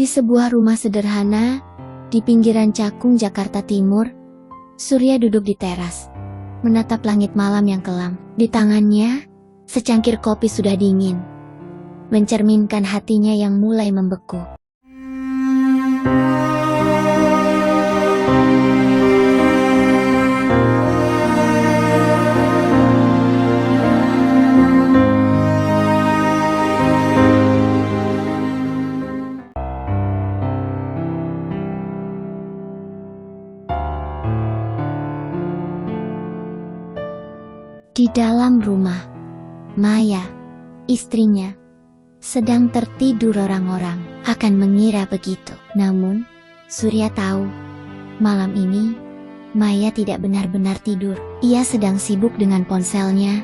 Di sebuah rumah sederhana di pinggiran Cakung, Jakarta Timur, Surya duduk di teras, menatap langit malam yang kelam. Di tangannya, secangkir kopi sudah dingin, mencerminkan hatinya yang mulai membeku. Di dalam rumah, Maya, istrinya, sedang tertidur. Orang-orang akan mengira begitu. Namun, Surya tahu, malam ini, Maya tidak benar-benar tidur. Ia sedang sibuk dengan ponselnya,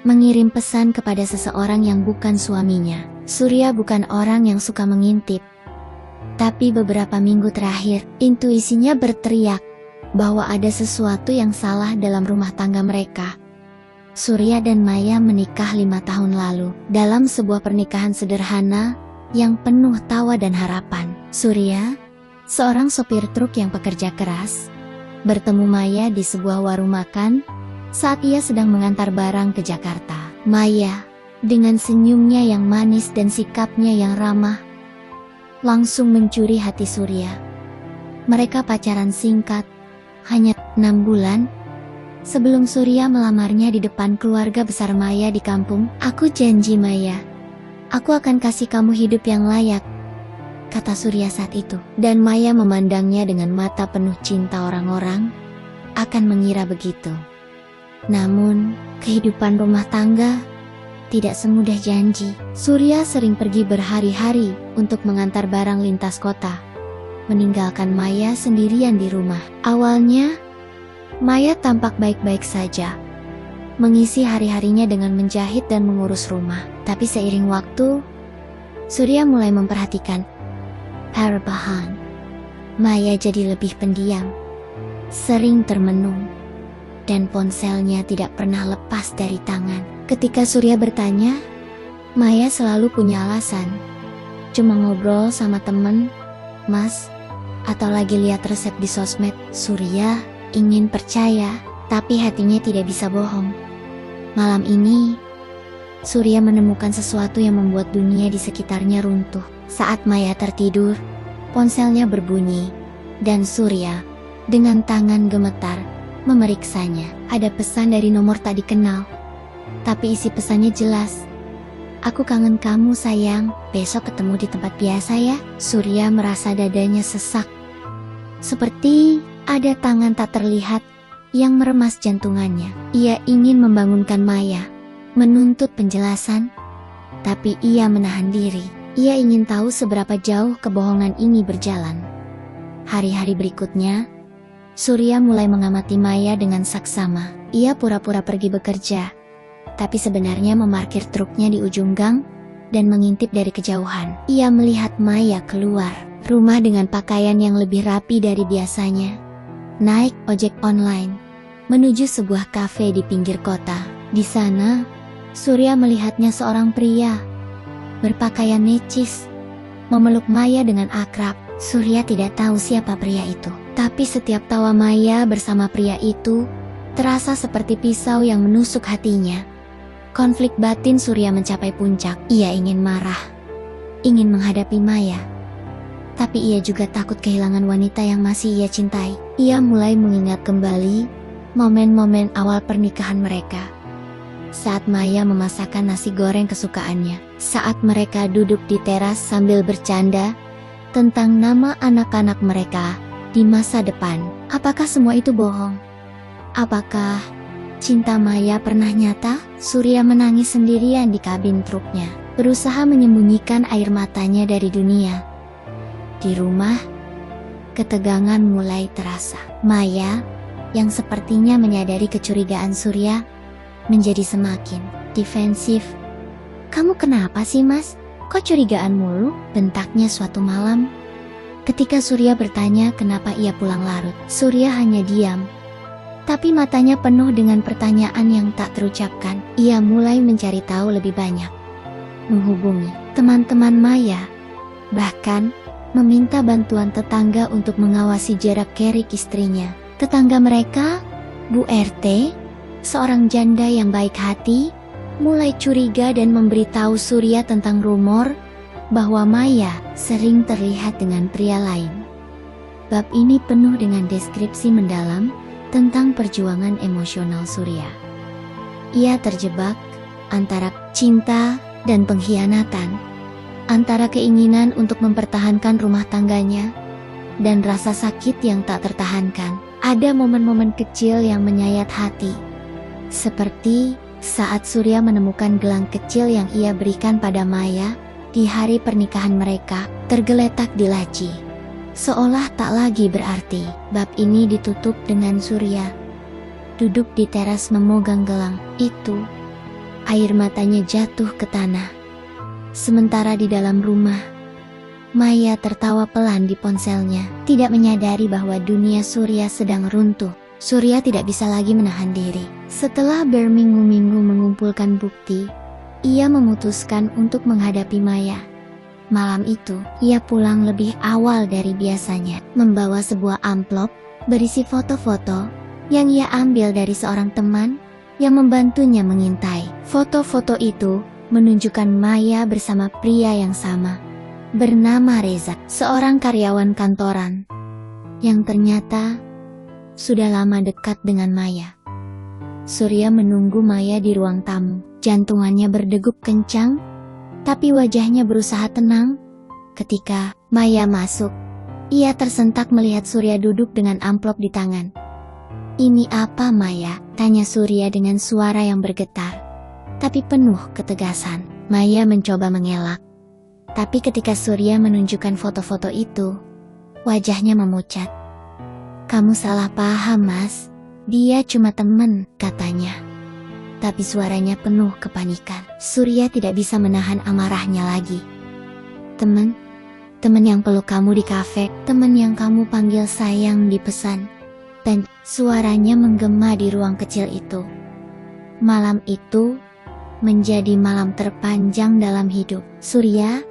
mengirim pesan kepada seseorang yang bukan suaminya. Surya bukan orang yang suka mengintip. Tapi beberapa minggu terakhir, intuisinya berteriak bahwa ada sesuatu yang salah dalam rumah tangga mereka. Surya dan Maya menikah 5 tahun lalu, dalam sebuah pernikahan sederhana yang penuh tawa dan harapan. Surya, seorang sopir truk yang pekerja keras, bertemu Maya di sebuah warung makan saat ia sedang mengantar barang ke Jakarta. Maya, dengan senyumnya yang manis dan sikapnya yang ramah, langsung mencuri hati Surya. Mereka pacaran singkat, hanya 6 bulan, sebelum Surya melamarnya di depan keluarga besar Maya di kampung. "Aku janji Maya, aku akan kasih kamu hidup yang layak," kata Surya saat itu. Dan Maya memandangnya dengan mata penuh cinta. Orang-orang akan mengira begitu. Namun, kehidupan rumah tangga tidak semudah janji. Surya sering pergi berhari-hari untuk mengantar barang lintas kota, meninggalkan Maya sendirian di rumah. Awalnya, Maya tampak baik-baik saja, mengisi hari-harinya dengan menjahit dan mengurus rumah. Tapi seiring waktu, Surya mulai memperhatikan perubahan. Maya jadi lebih pendiam, sering termenung, dan ponselnya tidak pernah lepas dari tangan. Ketika Surya bertanya, Maya selalu punya alasan. Cuma ngobrol sama temen, mas, atau lagi lihat resep di sosmed. Surya ingin percaya, tapi hatinya tidak bisa bohong. Malam ini, Surya menemukan sesuatu yang membuat dunia di sekitarnya runtuh. Saat Maya tertidur, ponselnya berbunyi, dan Surya, dengan tangan gemetar, memeriksanya. Ada pesan dari nomor tak dikenal, tapi isi pesannya jelas. "Aku kangen kamu sayang, besok ketemu di tempat biasa ya." Surya merasa dadanya sesak, seperti ada tangan tak terlihat yang meremas jantungannya. Ia ingin membangunkan Maya, menuntut penjelasan, tapi ia menahan diri. Ia ingin tahu seberapa jauh kebohongan ini berjalan. Hari-hari berikutnya, Surya mulai mengamati Maya dengan saksama. Ia pura-pura pergi bekerja, tapi sebenarnya memarkir truknya di ujung gang dan mengintip dari kejauhan. Ia melihat Maya keluar rumah dengan pakaian yang lebih rapi dari biasanya, naik ojek online, menuju sebuah kafe di pinggir kota. Di sana, Surya melihatnya seorang pria, berpakaian necis, memeluk Maya dengan akrab. Surya tidak tahu siapa pria itu, tapi setiap tawa Maya bersama pria itu, terasa seperti pisau yang menusuk hatinya. Konflik batin Surya mencapai puncak. Ia ingin marah, ingin menghadapi Maya, tapi ia juga takut kehilangan wanita yang masih ia cintai. Ia mulai mengingat kembali momen-momen awal pernikahan mereka. Saat Maya memasakkan nasi goreng kesukaannya. Saat mereka duduk di teras sambil bercanda tentang nama anak-anak mereka di masa depan. Apakah semua itu bohong? Apakah cinta Maya pernah nyata? Surya menangis sendirian di kabin truknya, berusaha menyembunyikan air matanya dari dunia. Di rumah, ketegangan mulai terasa. Maya, yang sepertinya menyadari kecurigaan Surya, menjadi semakin defensif. "Kamu kenapa sih mas? Kok curigaan mulu?" bentaknya suatu malam. Ketika Surya bertanya kenapa ia pulang larut, Surya hanya diam. Tapi matanya penuh dengan pertanyaan yang tak terucapkan. Ia mulai mencari tahu lebih banyak, menghubungi teman-teman Maya, bahkan meminta bantuan tetangga untuk mengawasi jarak kerik istrinya. Tetangga mereka, Bu RT, seorang janda yang baik hati, mulai curiga dan memberitahu Surya tentang rumor bahwa Maya sering terlihat dengan pria lain. Bab ini penuh dengan deskripsi mendalam tentang perjuangan emosional Surya. Ia terjebak antara cinta dan pengkhianatan, antara keinginan untuk mempertahankan rumah tangganya dan rasa sakit yang tak tertahankan. Ada momen-momen kecil yang menyayat hati, seperti saat Surya menemukan gelang kecil yang ia berikan pada Maya di hari pernikahan mereka, tergeletak di laci, seolah tak lagi berarti. Bab ini ditutup dengan Surya duduk di teras memegang gelang itu. Air matanya jatuh ke tanah. Sementara di dalam rumah, Maya tertawa pelan di ponselnya, tidak menyadari bahwa dunia Surya sedang runtuh. Surya tidak bisa lagi menahan diri. Setelah berminggu-minggu mengumpulkan bukti, ia memutuskan untuk menghadapi Maya. Malam itu, ia pulang lebih awal dari biasanya, membawa sebuah amplop berisi foto-foto yang ia ambil dari seorang teman yang membantunya mengintai. Foto-foto itu menunjukkan Maya bersama pria yang sama, bernama Reza, seorang karyawan kantoran yang ternyata sudah lama dekat dengan Maya. Surya menunggu Maya di ruang tamu. Jantungannya berdegup kencang, tapi wajahnya berusaha tenang. Ketika Maya masuk, ia tersentak melihat Surya duduk dengan amplop di tangan. "Ini apa, Maya?" tanya Surya dengan suara yang bergetar, tapi penuh ketegasan. Maya mencoba mengelak, tapi ketika Surya menunjukkan foto-foto itu, wajahnya memucat. "Kamu salah paham, Mas. Dia cuma temen," katanya. Tapi suaranya penuh kepanikan. Surya tidak bisa menahan amarahnya lagi. "Temen? Temen yang peluk kamu di kafe, temen yang kamu panggil sayang di pesan." Dan suaranya menggema di ruang kecil itu. Malam itu menjadi malam terpanjang dalam hidup Surya.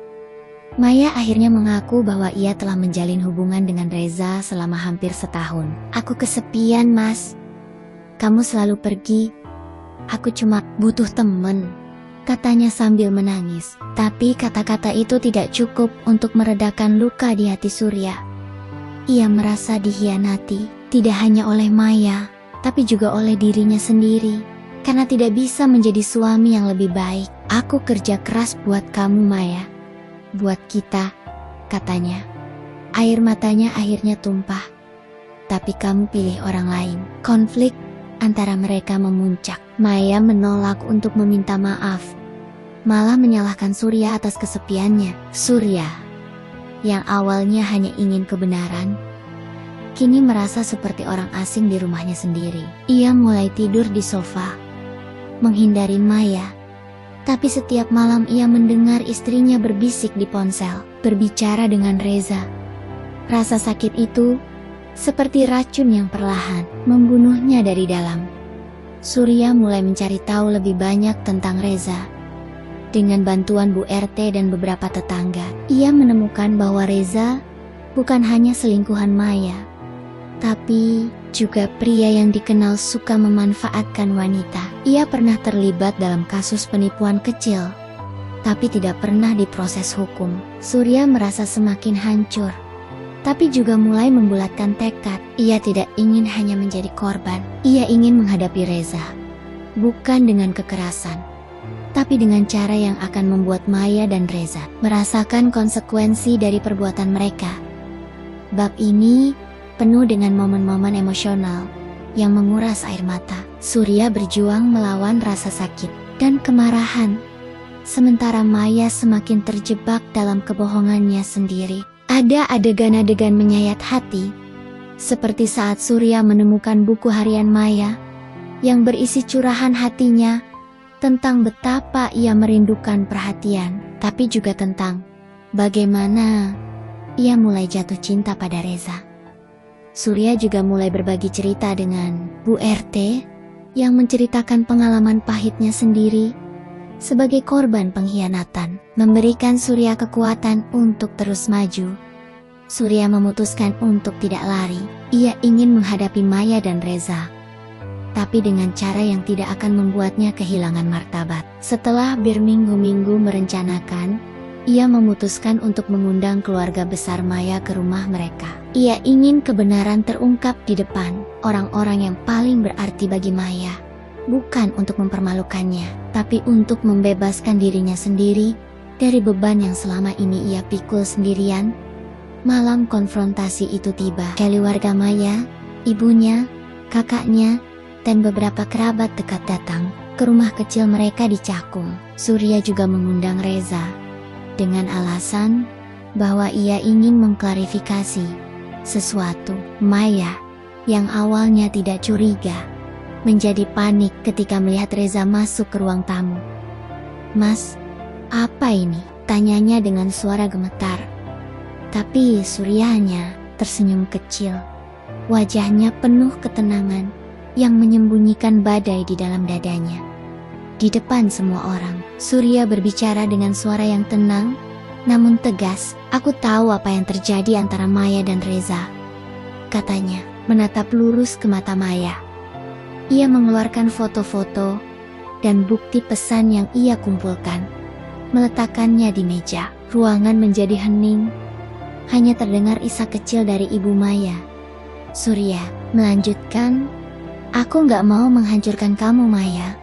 Maya akhirnya mengaku bahwa ia telah menjalin hubungan dengan Reza selama hampir setahun. "Aku kesepian, Mas. Kamu selalu pergi. Aku cuma butuh temen," katanya sambil menangis. Tapi kata-kata itu tidak cukup untuk meredakan luka di hati Surya. Ia merasa dikhianati, tidak hanya oleh Maya, tapi juga oleh dirinya sendiri, karena tidak bisa menjadi suami yang lebih baik. "Aku kerja keras buat kamu, Maya. Buat kita," katanya. Air matanya akhirnya tumpah. "Tapi kamu pilih orang lain." Konflik antara mereka memuncak. Maya menolak untuk meminta maaf, malah menyalahkan Surya atas kesepiannya. Surya, yang awalnya hanya ingin kebenaran, kini merasa seperti orang asing di rumahnya sendiri. Ia mulai tidur di sofa, menghindari Maya. Tapi setiap malam ia mendengar istrinya berbisik di ponsel, berbicara dengan Reza. Rasa sakit itu seperti racun yang perlahan membunuhnya dari dalam. Surya mulai mencari tahu lebih banyak tentang Reza. Dengan bantuan Bu RT dan beberapa tetangga, ia menemukan bahwa Reza bukan hanya selingkuhan Maya, tapi juga pria yang dikenal suka memanfaatkan wanita. Ia pernah terlibat dalam kasus penipuan kecil, tapi tidak pernah diproses hukum. Surya merasa semakin hancur, tapi juga mulai membulatkan tekad. Ia tidak ingin hanya menjadi korban. Ia ingin menghadapi Reza, bukan dengan kekerasan, tapi dengan cara yang akan membuat Maya dan Reza merasakan konsekuensi dari perbuatan mereka. Bab ini penuh dengan momen-momen emosional yang menguras air mata. Surya berjuang melawan rasa sakit dan kemarahan, sementara Maya semakin terjebak dalam kebohongannya sendiri. Ada adegan-adegan menyayat hati, seperti saat Surya menemukan buku harian Maya yang berisi curahan hatinya tentang betapa ia merindukan perhatian, tapi juga tentang bagaimana ia mulai jatuh cinta pada Reza. Surya juga mulai berbagi cerita dengan Bu RT yang menceritakan pengalaman pahitnya sendiri sebagai korban pengkhianatan, memberikan Surya kekuatan untuk terus maju Surya memutuskan untuk tidak lari. Ia ingin menghadapi Maya dan Reza, tapi dengan cara yang tidak akan membuatnya kehilangan martabat. Setelah berminggu-minggu merencanakan, ia memutuskan untuk mengundang keluarga besar Maya ke rumah mereka. Ia ingin kebenaran terungkap di depan orang-orang yang paling berarti bagi Maya. Bukan untuk mempermalukannya, tapi untuk membebaskan dirinya sendiri dari beban yang selama ini ia pikul sendirian. Malam konfrontasi itu tiba. Keluarga Maya, ibunya, kakaknya, dan beberapa kerabat dekat datang ke rumah kecil mereka di Cakung. Surya juga mengundang Reza dengan alasan bahwa ia ingin mengklarifikasi sesuatu. Maya, yang awalnya tidak curiga, menjadi panik ketika melihat Reza masuk ke ruang tamu. "Mas, apa ini?" tanyanya dengan suara gemetar. Tapi Surya hanya tersenyum kecil. Wajahnya penuh ketenangan yang menyembunyikan badai di dalam dadanya. Di depan semua orang, Surya berbicara dengan suara yang tenang, namun tegas. "Aku tahu apa yang terjadi antara Maya dan Reza," katanya, menatap lurus ke mata Maya. Ia mengeluarkan foto-foto dan bukti pesan yang ia kumpulkan, meletakkannya di meja. Ruangan menjadi hening, hanya terdengar isak kecil dari ibu Maya. Surya melanjutkan, "Aku gak mau menghancurkan kamu, Maya.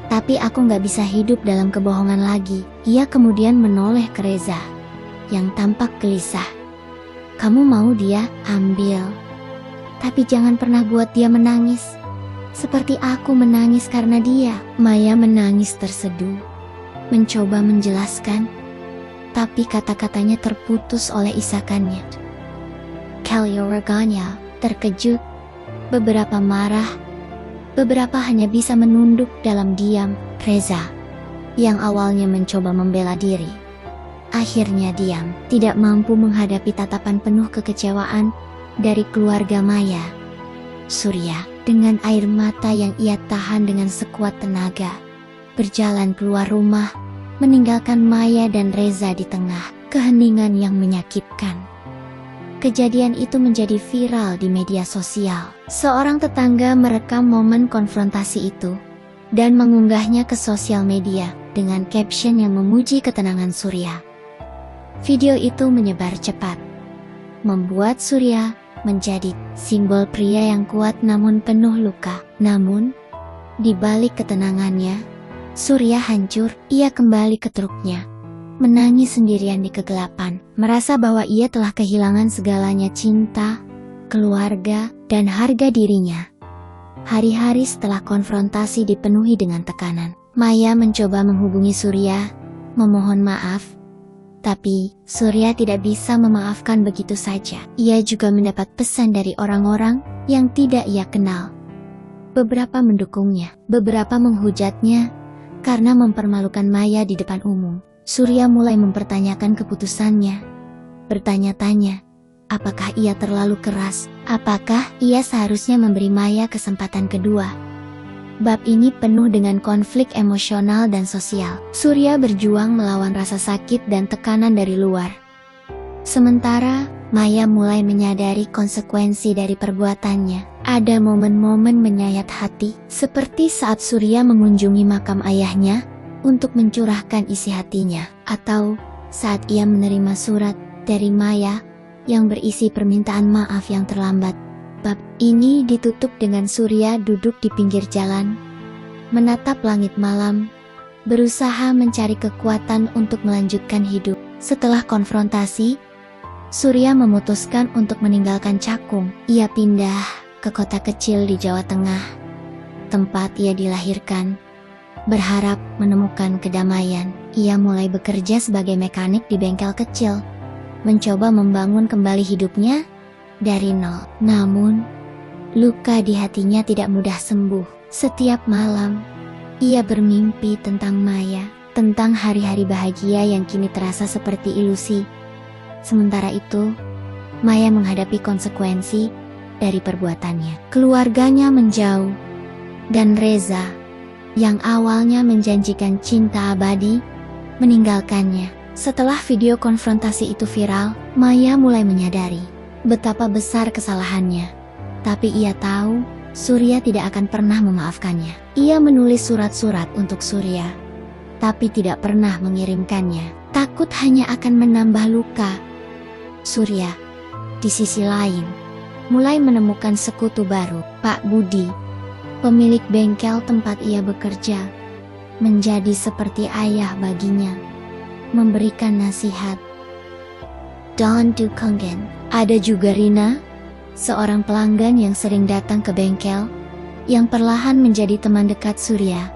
Tapi aku gak bisa hidup dalam kebohongan lagi." Ia kemudian menoleh ke Reza, yang tampak gelisah. "Kamu mau dia ambil, tapi jangan pernah buat dia menangis seperti aku menangis karena dia." Maya menangis terseduh, mencoba menjelaskan, tapi kata-katanya terputus oleh isakannya. Keluarganya terkejut, beberapa marah, beberapa hanya bisa menunduk dalam diam. Reza, yang awalnya mencoba membela diri, akhirnya diam, tidak mampu menghadapi tatapan penuh kekecewaan dari keluarga Maya. Surya, dengan air mata yang ia tahan dengan sekuat tenaga, berjalan keluar rumah, meninggalkan Maya dan Reza di tengah keheningan yang menyakitkan. Kejadian itu menjadi viral di media sosial. Seorang tetangga merekam momen konfrontasi itu dan mengunggahnya ke sosial media dengan caption yang memuji ketenangan Surya. Video itu menyebar cepat, membuat Surya menjadi simbol pria yang kuat namun penuh luka. Namun, di balik ketenangannya, Surya hancur. Ia kembali ke truknya, menangis sendirian di kegelapan, merasa bahwa ia telah kehilangan segalanya: cinta, keluarga, dan harga dirinya. Hari-hari setelah konfrontasi dipenuhi dengan tekanan. Maya mencoba menghubungi Surya, memohon maaf, tapi Surya tidak bisa memaafkan begitu saja. Ia juga mendapat pesan dari orang-orang yang tidak ia kenal. Beberapa mendukungnya, beberapa menghujatnya karena mempermalukan Maya di depan umum. Surya mulai mempertanyakan keputusannya, bertanya-tanya, apakah ia terlalu keras? Apakah ia seharusnya memberi Maya kesempatan kedua? Bab ini penuh dengan konflik emosional dan sosial. Surya berjuang melawan rasa sakit dan tekanan dari luar. Sementara, Maya mulai menyadari konsekuensi dari perbuatannya. Ada momen-momen menyayat hati, seperti saat Surya mengunjungi makam ayahnya untuk mencurahkan isi hatinya, atau saat ia menerima surat dari Maya yang berisi permintaan maaf yang terlambat. Bab ini ditutup dengan Surya duduk di pinggir jalan, menatap langit malam, berusaha mencari kekuatan untuk melanjutkan hidup. Setelah konfrontasi, Surya memutuskan untuk meninggalkan Cakung. Ia pindah ke kota kecil di Jawa Tengah, tempat ia dilahirkan. Berharap menemukan kedamaian, ia mulai bekerja sebagai mekanik di bengkel kecil, mencoba membangun kembali hidupnya dari nol. Namun, luka di hatinya tidak mudah sembuh. Setiap malam, ia bermimpi tentang Maya, tentang hari-hari bahagia yang kini terasa seperti ilusi. Sementara itu, Maya menghadapi konsekuensi dari perbuatannya. Keluarganya menjauh, dan Reza, yang awalnya menjanjikan cinta abadi, meninggalkannya. Setelah video konfrontasi itu viral, Maya mulai menyadari betapa besar kesalahannya. Tapi ia tahu, Surya tidak akan pernah memaafkannya. Ia menulis surat-surat untuk Surya, tapi tidak pernah mengirimkannya. Takut hanya akan menambah luka. Surya, di sisi lain, mulai menemukan sekutu baru. Pak Budi, pemilik bengkel tempat ia bekerja, menjadi seperti ayah baginya, memberikan nasihat. Don't do kongen. Ada juga Rina, seorang pelanggan yang sering datang ke bengkel, yang perlahan menjadi teman dekat Surya.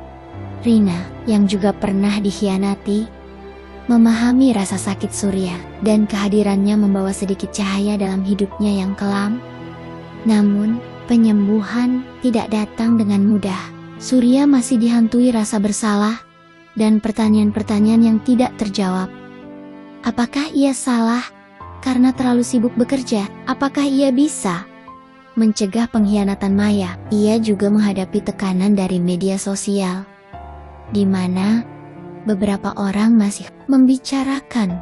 Rina, yang juga pernah dikhianati, memahami rasa sakit Surya, dan kehadirannya membawa sedikit cahaya dalam hidupnya yang kelam. Namun, penyembuhan tidak datang dengan mudah. Surya masih dihantui rasa bersalah, dan pertanyaan-pertanyaan yang tidak terjawab. Apakah ia salah karena terlalu sibuk bekerja? Apakah ia bisa mencegah pengkhianatan Maya? Ia juga menghadapi tekanan dari media sosial, di mana beberapa orang masih membicarakan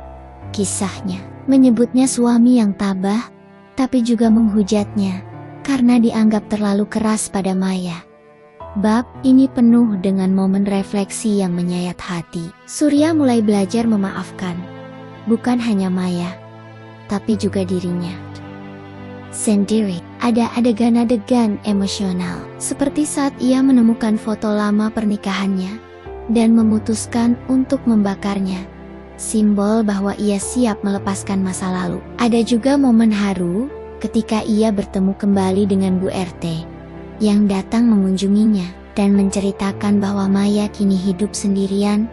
kisahnya, menyebutnya suami yang tabah, tapi juga menghujatnya karena dianggap terlalu keras pada Maya. Bab ini penuh dengan momen refleksi yang menyayat hati. Surya mulai belajar memaafkan, bukan hanya Maya, tapi juga dirinya sendiri. Ada adegan-adegan emosional, seperti saat ia menemukan foto lama pernikahannya dan memutuskan untuk membakarnya, simbol bahwa ia siap melepaskan masa lalu. Ada juga momen haru ketika ia bertemu kembali dengan Bu RT yang datang mengunjunginya dan menceritakan bahwa Maya kini hidup sendirian,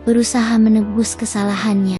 berusaha menebus kesalahannya.